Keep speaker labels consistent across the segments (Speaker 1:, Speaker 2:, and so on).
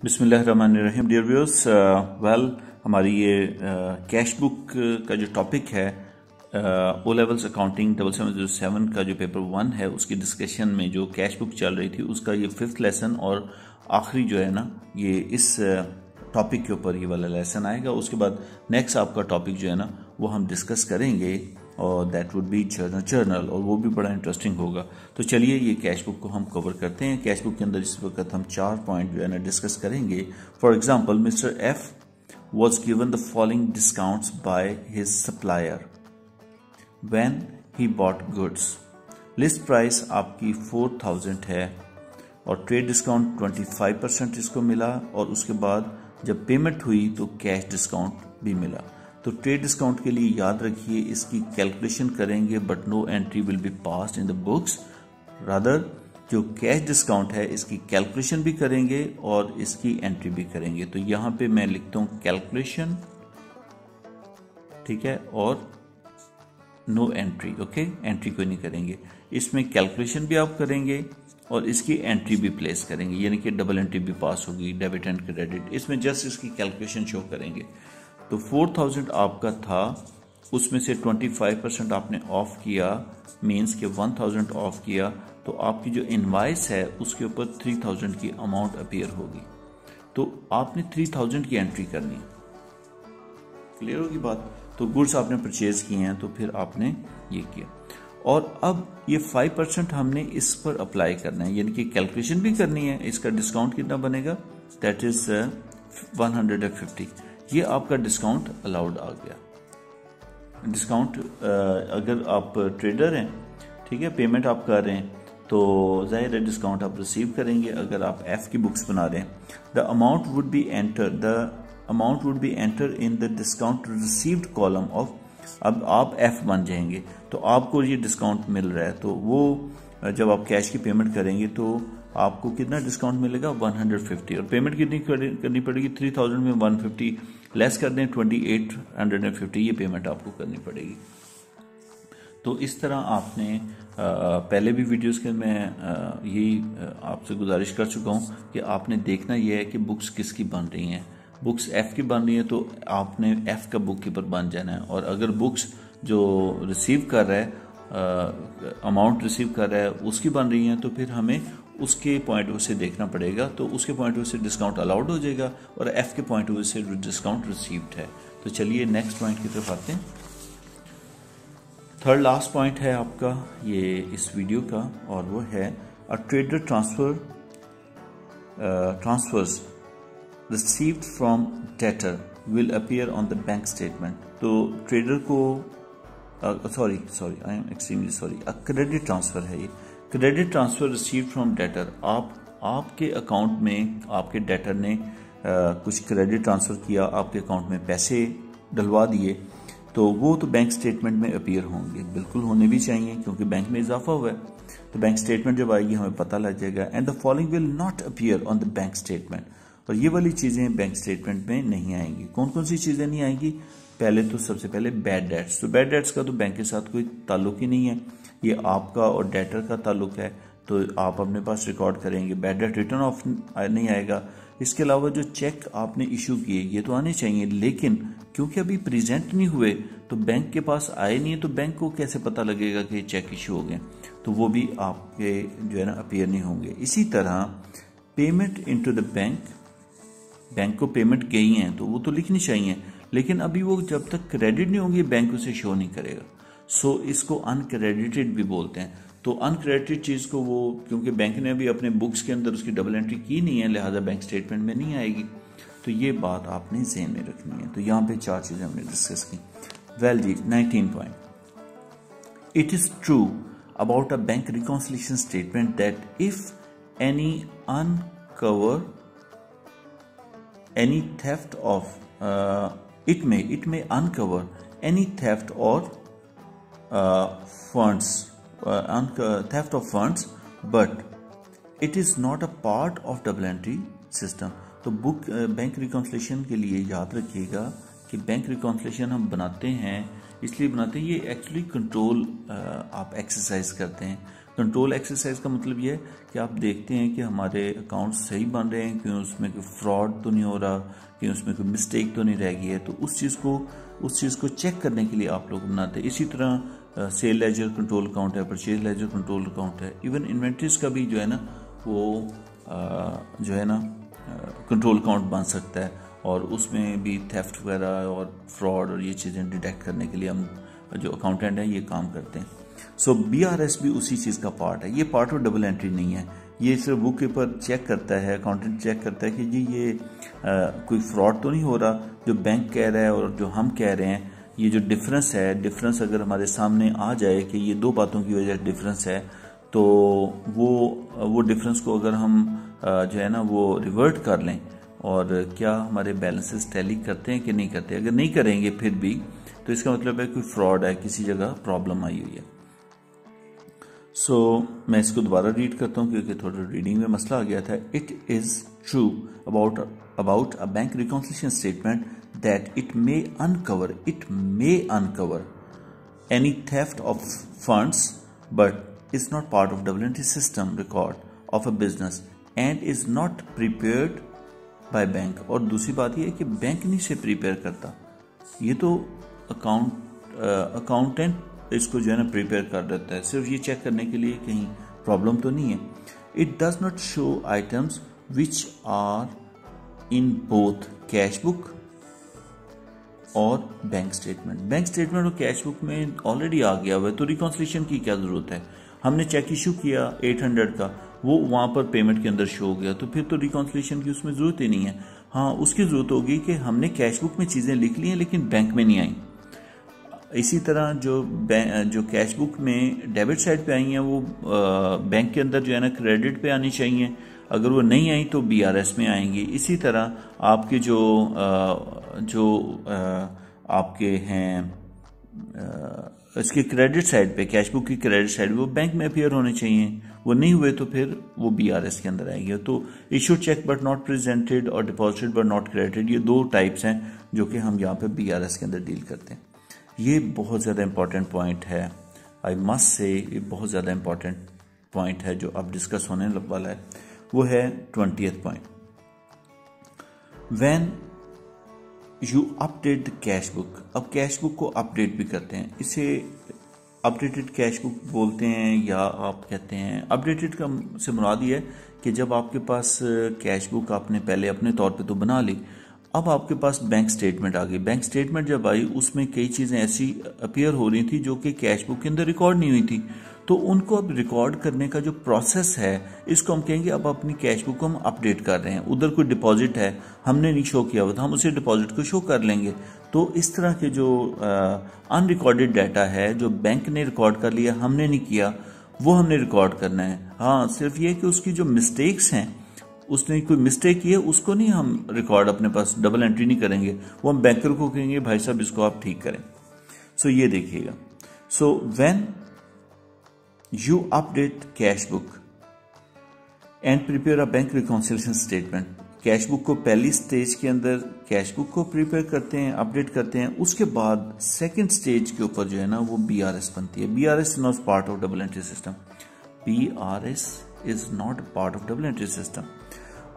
Speaker 1: बिस्मिल्लाहिर्रहमानिर्रहीम dear viewers. हमारी ये कैश बुक का जो टॉपिक है ओ लेवल्स अकाउंटिंग 7707 का जो पेपर 1 है उसकी डिस्कशन में जो कैश बुक चल रही थी उसका ये 5th लेसन और आखिरी जो है ना ये इस टॉपिक के ऊपर ये वाला लेसन आएगा। उसके बाद नेक्स्ट आपका टॉपिक जो है ना वो हम डिस्कस करेंगे और दैट वुड बी जर्नल और वो भी बड़ा इंटरेस्टिंग होगा। तो चलिए ये कैश बुक को हम कवर करते हैं। कैश बुक के अंदर इस वक्त हम 4 पॉइंट जो है ना डिस्कस करेंगे। For example, mister F was given the following discounts by his supplier when he bought goods. List price आपकी 4000 है और ट्रेड डिस्काउंट 25% इसको मिला और उसके बाद जब पेमेंट हुई तो कैश डिस्काउंट भी मिला। तो ट्रेड डिस्काउंट के लिए याद रखिए इसकी कैलकुलेशन करेंगे but no entry will be passed in the books. Rather जो कैश डिस्काउंट है इसकी कैलकुलेशन भी करेंगे और इसकी एंट्री भी करेंगे। तो यहां पे मैं लिखता हूं कैलकुलेशन, ठीक है, और नो एंट्री। ओके, एंट्री कोई नहीं करेंगे। इसमें कैलकुलेशन भी आप करेंगे और इसकी एंट्री भी प्लेस करेंगे, यानी कि डबल एंट्री भी पास होगी, डेबिट एंड क्रेडिट। इसमें जस्ट इसकी कैलकुलेशन शो करेंगे। तो 4000 आपका था, उसमें से 25% आपने ऑफ किया, मीन्स के 1000 ऑफ किया, तो आपकी जो इनवाइस है उसके ऊपर 3000 की अमाउंट अपीयर होगी। तो आपने 3000 की एंट्री करनी। क्लियर होगी बात? तो गुड्स आपने परचेज किए हैं तो फिर आपने ये किया और अब ये 5% हमने इस पर अप्लाई करना है, यानी कि कैलकुलेशन भी करनी है। इसका डिस्काउंट कितना बनेगा? That is 150। ये आपका डिस्काउंट अलाउड आ गया। डिस्काउंट अगर आप ट्रेडर हैं, ठीक है, पेमेंट आप कर रहे हैं तो जाहिर है डिस्काउंट आप रिसीव करेंगे। अगर आप एफ की बुक्स बना रहे हैं, the amount would be enter in the discount received column of. अब आप एफ बन जाएंगे तो आपको ये डिस्काउंट मिल रहा है, तो वो जब आप कैश की पेमेंट करेंगे तो आपको कितना डिस्काउंट मिलेगा? 150। और पेमेंट कितनी करनी पड़ेगी? 3000 में 150 लेस कर दें, 2850 ये पेमेंट आपको करनी पड़ेगी। तो इस तरह आपने पहले भी वीडियोस के मैं यही आपसे गुजारिश कर चुका हूँ कि आपने देखना यह है कि बुक्स किसकी बन रही हैं। बुक्स एफ की बन रही है तो आपने एफ का बुक कीपर बन जाना है। और अगर बुक्स जो रिसीव कर रहा है, अमाउंट रिसीव कर रहा है, उसकी बन रही हैं तो फिर हमें उसके पॉइंट ऑफ व्यू से देखना पड़ेगा। तो उसके पॉइंट ऑफ व्यू से डिस्काउंट अलाउड हो जाएगा और एफ के पॉइंट ऑफ व्यू से डिस्काउंट रिसीव्ड है। तो चलिए नेक्स्ट पॉइंट की तरफ आते हैं। थर्ड लास्ट पॉइंट है आपका ये इस वीडियो का और वो है a trader transfers received from debtor will appear on the bank statement. तो ट्रेडर को I am extremely sorry, a credit transfer है ये। Credit transfer received from debtor, आपके अकाउंट में आपके डेटर ने कुछ क्रेडिट ट्रांसफर किया, आपके अकाउंट में पैसे डलवा दिए, तो वो तो बैंक स्टेटमेंट में अपीयर होंगे, बिल्कुल होने भी चाहिए क्योंकि बैंक में इजाफा हुआ है। तो बैंक स्टेटमेंट जब आएगी हमें पता लग जाएगा। And the following will not appear on the bank statement. और ये वाली चीजें बैंक स्टेटमेंट में नहीं आएंगी। कौन कौन सी चीजें नहीं आएंगी? पहले तो सबसे पहले बैड डेट्स। तो बैड डेट्स का तो बैंक के साथ कोई ताल्लुक ही नहीं है, ये आपका और डेटर का ताल्लुक है, तो आप अपने पास रिकॉर्ड करेंगे। बैड डेट रिटर्न ऑफ नहीं आएगा। इसके अलावा जो चेक आपने इशू किए ये तो आने चाहिए, लेकिन क्योंकि अभी प्रेजेंट नहीं हुए तो बैंक के पास आए नहीं है, तो बैंक को कैसे पता लगेगा कि चेक इशू हो गए? तो वो भी आपके जो है ना अपीयर नहीं होंगे। इसी तरह पेमेंट इनटू द बैंक को पेमेंट गई है तो वो तो लिखनी चाहिए, लेकिन अभी वो जब तक क्रेडिट नहीं होंगी बैंक उसे शो नहीं करेगा। सो इसको अनक्रेडिटेड भी बोलते हैं। तो अनक्रेडिटेड चीज को वो, क्योंकि बैंक ने अभी अपने बुक्स के अंदर उसकी डबल एंट्री की नहीं है, लिहाजा बैंक स्टेटमेंट में नहीं आएगी। तो ये बात आपने ज़हन में रखनी है। तो यहाँ पे 4 चीजें हमने डिस्कस की। वेल जी, 19 point, it is true about a bank reconciliation statement that if any uncover any theft of it may uncover any theft or theft of funds, but it is not a part of double entry system. तो book bank reconciliation के लिए याद रखिएगा कि bank reconciliation हम बनाते हैं इसलिए बनाते हैं, ये एक्चुअली कंट्रोल आप एक्सरसाइज करते हैं। कंट्रोल एक्सरसाइज का मतलब ये है कि आप देखते हैं कि हमारे अकाउंट सही बन रहे हैं, क्यों उसमें कोई फ्रॉड तो नहीं हो रहा, क्यों उसमें कोई मिस्टेक तो नहीं रह गई है। तो उस चीज़ को चेक करने के लिए आप लोग बनाते हैं। इसी तरह सेल लेजर कंट्रोल अकाउंट है, परचेज लेजर कंट्रोल अकाउंट है, इवन इन्वेंट्रीज का भी जो है ना वो कंट्रोल अकाउंट बन सकता है, और उसमें भी थेफ्ट वगैरह और फ्रॉड और ये चीज़ें डिटेक्ट करने के लिए हम जो अकाउंटेंट हैं ये काम करते हैं। सो BRS भी उसी चीज़ का पार्ट है। ये पार्ट ऑफ डबल एंट्री नहीं है, ये सिर्फ बुक कीपर चेक करता है, अकाउंटेंट चेक करता है कि जी ये कोई फ्रॉड तो नहीं हो रहा, जो बैंक कह रहा है और जो हम कह रहे हैं ये जो डिफरेंस अगर हमारे सामने आ जाए कि ये दो बातों की वजह से डिफरेंस है, तो वो डिफरेंस को अगर हम जो है ना वो रिवर्ट कर लें, और क्या हमारे बैलेंसेस टैली करते हैं कि नहीं करते। अगर नहीं करेंगे फिर भी, तो इसका मतलब है कोई फ्रॉड है, किसी जगह प्रॉब्लम आई हुई है। सो मैं इसको दोबारा रीड करता हूँ क्योंकि थोड़ा रीडिंग में मसला आ गया था। It is true about a bank reconciliation statement that it may uncover any theft of funds but is not part of double entry system record of a business and is not prepared by bank. और दूसरी बात यह है कि bank नहीं से prepare करता, ये तो अकाउंटेंट इसको जो है ना प्रिपेयर कर देता है, सिर्फ ये चेक करने के लिए कहीं प्रॉब्लम तो नहीं है। It does not show items which are in both cash book और बैंक स्टेटमेंट और कैश बुक में ऑलरेडी आ गया हुआ है, तो रिकॉन्सिलिएशन की क्या जरूरत है। हमने चेक इशू किया 800 का, वो वहां पर पेमेंट के अंदर शो हो गया, तो फिर तो रिकॉन्सिलिएशन की उसमें जरूरत ही नहीं है। हाँ, उसकी जरूरत होगी कि हमने कैश बुक में चीजें लिख ली हैं लेकिन बैंक में नहीं आई। इसी तरह जो कैश बुक में डेबिट साइड पे आई हैं वो बैंक के अंदर जो है ना क्रेडिट पे आनी चाहिए, अगर वो नहीं आई तो BRS में आएंगी। इसी तरह आपके जो आपके हैं इसके क्रेडिट साइड पे, कैश बुक की क्रेडिट साइड वो बैंक में अपियर होने चाहिए, वो नहीं हुए तो फिर वो BRS के अंदर आएंगे। तो issue check but not presented और डिपॉजिटेड बट नॉट क्रेडिटेड, ये दो टाइप्स हैं जो कि हम यहाँ पे BRS के अंदर डील करते हैं। ये बहुत ज़्यादा इंपॉर्टेंट पॉइंट है, आई मस्ट से ये बहुत ज़्यादा इंपॉर्टेंट पॉइंट है जो अब डिस्कस होने वाला है। वो है 20th point, when you update the cash book. अब कैश बुक को अपडेट भी करते हैं, इसे अपडेटेड कैश बुक बोलते हैं, या आप कहते हैं अपडेटेड का से मुराद ये है कि जब आपके पास कैश बुक आपने पहले अपने तौर पे तो बना ली, अब आपके पास बैंक स्टेटमेंट आ गई। बैंक स्टेटमेंट जब आई उसमें कई चीज़ें ऐसी अपीयर हो रही थी जो कि कैश बुक के अंदर रिकॉर्ड नहीं हुई थी, तो उनको अब रिकॉर्ड करने का जो प्रोसेस है इसको हम कहेंगे अब अपनी कैश बुक को हम अपडेट कर रहे हैं। उधर कोई डिपॉजिट है हमने नहीं शो किया हुआ था, हम उसे डिपॉजिट को शो कर लेंगे। तो इस तरह के जो अनरिकॉर्डेड डाटा है जो बैंक ने रिकॉर्ड कर लिया हमने नहीं किया, वो हमने रिकॉर्ड करना है। हाँ, सिर्फ ये कि उसकी जो मिस्टेक्स हैं, उसने कोई मिस्टेक की है उसको नहीं हम रिकॉर्ड अपने पास डबल एंट्री नहीं करेंगे, वो हम बैंकर को कहेंगे भाई साहब इसको आप ठीक करें। सो ये देखिएगा, so when you update cash book and prepare a bank reconciliation statement, cash book को पहली स्टेज के अंदर कैश बुक को प्रिपेयर करते हैं, अपडेट करते हैं, उसके बाद सेकंड स्टेज के ऊपर जो है ना वो BRS बनती है। BRS is not part of double entry system, BRS is not a part of double entry system.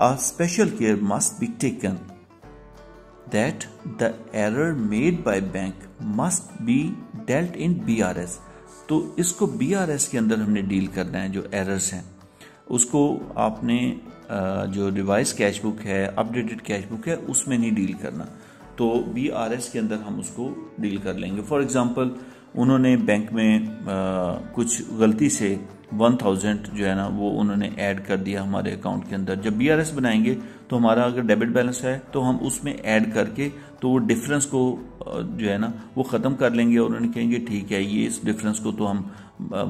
Speaker 1: A special care must be taken that the error made by bank must be dealt in BRS. तो इसको BRS के अंदर हमने deal करना है। जो errors हैं उसको आपने जो रिवाइज कैश बुक है, अपडेटेड कैश बुक है, उसमें नहीं डील करना, तो BRS के अंदर हम उसको डील कर लेंगे। फॉर एग्जांपल उन्होंने बैंक में कुछ गलती से 1000 जो है ना वो उन्होंने ऐड कर दिया हमारे अकाउंट के अंदर। जब BRS बनाएंगे तो हमारा अगर डेबिट बैलेंस है तो हम उसमें ऐड करके तो वो डिफरेंस को जो है ना वो ख़त्म कर लेंगे, और उन्होंने कहेंगे ठीक है ये इस डिफरेंस को तो हम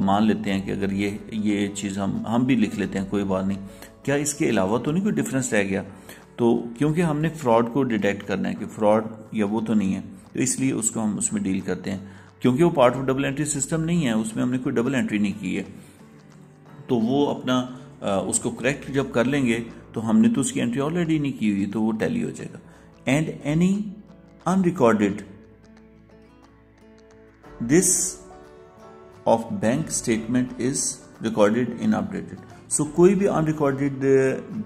Speaker 1: मान लेते हैं कि अगर ये चीज़ हम भी लिख लेते हैं, कोई बात नहीं, क्या इसके अलावा तो नहीं कोई डिफरेंस रह गया। तो क्योंकि हमने फ्रॉड को डिटेक्ट करना है कि फ्रॉड या वो तो नहीं है, तो इसलिए उसको हम उसमें डील करते हैं। क्योंकि वो part of double entry system नहीं है, उसमें हमने कोई डबल एंट्री नहीं की है, तो वो अपना उसको करेक्ट जब कर लेंगे तो हमने तो उसकी एंट्री ऑलरेडी नहीं की हुई, तो वो टैली हो जाएगा। And any unrecorded this of bank statement is recorded in updated. So कोई भी अनरिकॉर्डेड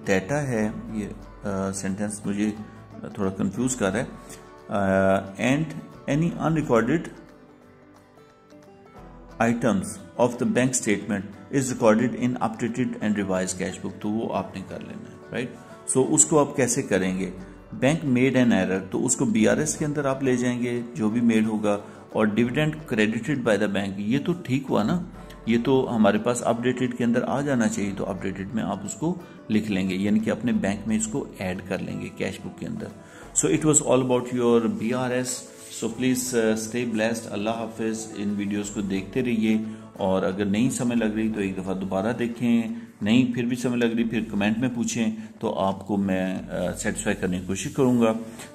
Speaker 1: डाटा है, ये सेंटेंस मुझे थोड़ा कंफ्यूज कर रहा है, and any unrecorded items of the bank statement is recorded in updated and revise cash book, तो वो आपने कर लेना है, राइट। सो उसको आप कैसे करेंगे, बैंक मेड एन एरर, तो उसको बीआरएस के अंदर आप ले जाएंगे जो भी मेड होगा, और dividend credited by the bank, ये तो ठीक हुआ ना, ये तो हमारे पास अपडेटेड के अंदर आ जाना चाहिए, तो अपडेटेड में आप उसको लिख लेंगे, यानी कि अपने बैंक में इसको ऐड कर लेंगे कैश बुक के अंदर। So it was all about your BRS. So please stay blessed, अल्लाह हाफिज़। इन वीडियोस को देखते रहिए, और अगर नहीं समझ लग रही तो एक दफ़ा दोबारा देखें, नहीं फिर भी समझ लग रही फिर कमेंट में पूछें, तो आपको मैं सेटिस्फाई करने की कोशिश करूँगा।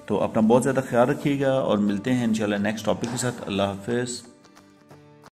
Speaker 1: तो अपना बहुत ज़्यादा ख्याल रखिएगा, और मिलते हैं इंशाल्लाह नेक्स्ट टॉपिक के साथ। अल्लाह हाफिज़।